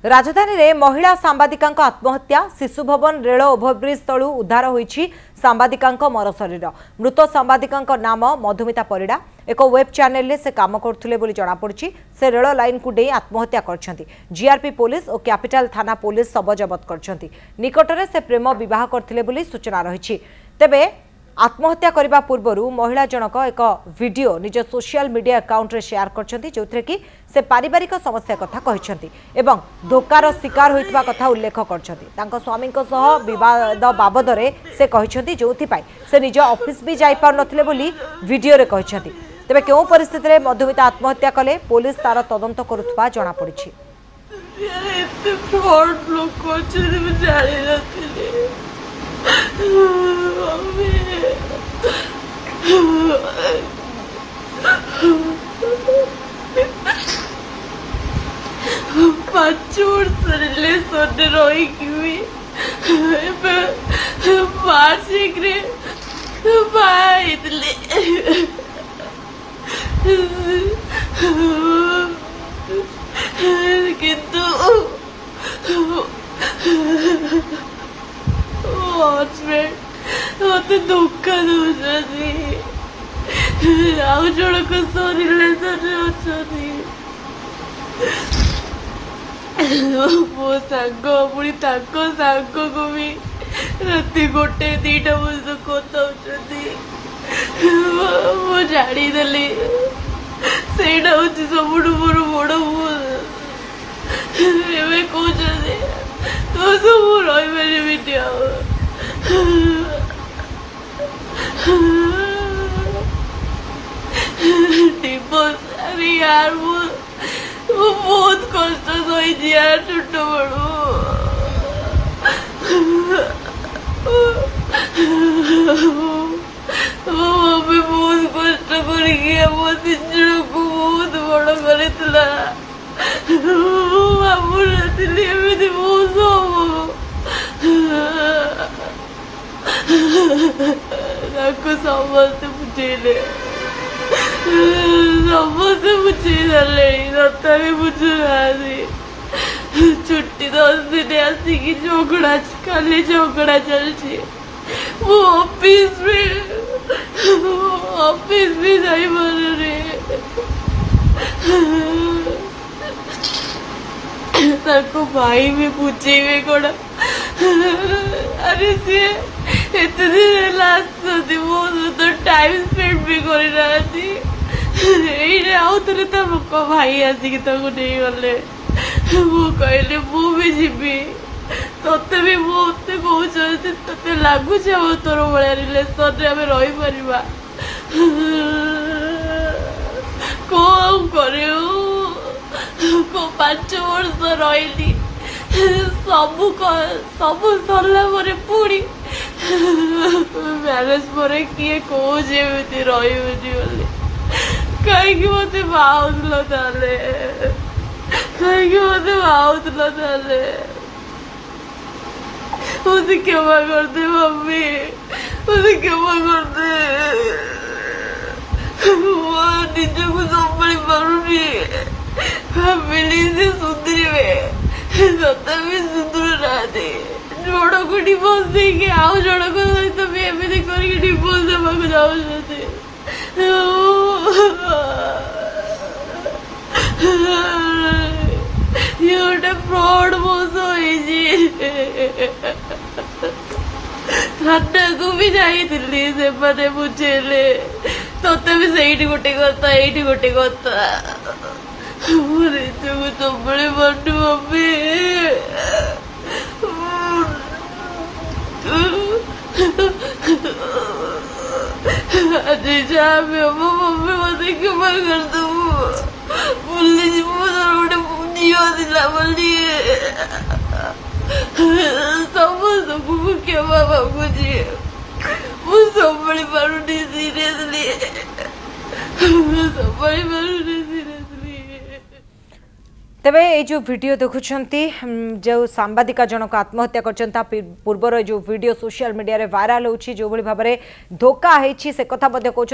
राजधानी रे महिला सांबादिकांक आत्महत्या शिशु भवन रेल ओभरब्रिज तलू उद्धार होईछि सांबादिकांक मर शरीर। मृत सांबादिकांक नाम मधुमिता परिड़ा। एक वेब चैनल रे से काम करथुले बोली जणा पड़छि। से रेल लाइन को डे आत्महत्या करछंती। जीआरपी पुलिस और कैपिटल थाना पुलिस सब जबत करछंती। निकटरे से प्रेम विवाह करथिले बोली सूचना रहिछि। तेबे आत्महत्या करने पूर्व महिला जनक एक वीडियो निज सोशल मीडिया अकाउंट रे शेयर करछंती जोथरे कि से पारिवारिक समस्या कथा कहिसंती एवं धोकार शिकार होइतबा कथा उल्लेख करछंती। तांको स्वामी को सह विवाद बाबद रे से कहिसंती जोथि पाई से निज ऑफिस भी जाई पार नथिले बोली वीडियो रे कहिसंती। तेबे केउ परिस्थिति रे मधुमिता आत्महत्या कले पुलिस तार तदंत करुथबा जणा पड़िछि। मत धोखा दौरान आउ जड़क रिलेशन मो सांग पुणी सांग को भी राति गोटे दीटा बजे कथा जानीदेली से सब मोर बड़ भूल कहते तो सब रही अरे यार वो बहुत कष्ट सही यार छोट बड़ू मम्मी बहुत कष्ट कर तीन को बहुत बड़ कर भावुन बहुत समस्त बुझेले समस्त बुझे सारे तथा बुझुना छुट्टी 10 दिन आसिकी झगड़ा खाली झगड़ा चलती ऑफिस में जाई पारे ताको भाई भी पूछे कौन अरे सी एत दिन आसती मो सहित टाइम स्पेंड भी करना आउ थे भाई आसिक नहीं गले मु कहली मु भी जीवी तोते भी मत कहते ते लगुच तोर भाया रिलेसन आम रही पार कौन कर 5 वर्ष रही सब सरला पुणी मैरेज पर किए कौन रही कहीं मत बाहुल कहीं मत बाहुल मुझे क्षमा करते मम्मी मुझे क्षमा करते निज को संभाली पारूनी फैमिली से सुधरवे सत भी सुधर ना जड़ को डिवोर्स देके आउ जड़ को सहित भी एमती करके डिवोर्स देवाक जाऊँ ये गोटे फ्रॉड मोस थाना को भी जाइली से बुझेले तोते भी से गोटे कथा ये गोटे कथा सब बटू मम्मी जहाँ भी हम मम्मी मत क्षमा कर दू बोली गोटे झील दिला बोली समस्त को क्षमा मागुची मुझे संभाली पारूनी सीरियसली संभाली पारूनी सीरियसली। तेबे ये जो वीडियो देखुंती जो सांबादिका जनक आत्महत्या करछंता पूर्वर जो वीडियो सोशल मीडिया रे वायरल होछि जो भली भाबरे धोखा हेछि से कथा बद्य कहछ।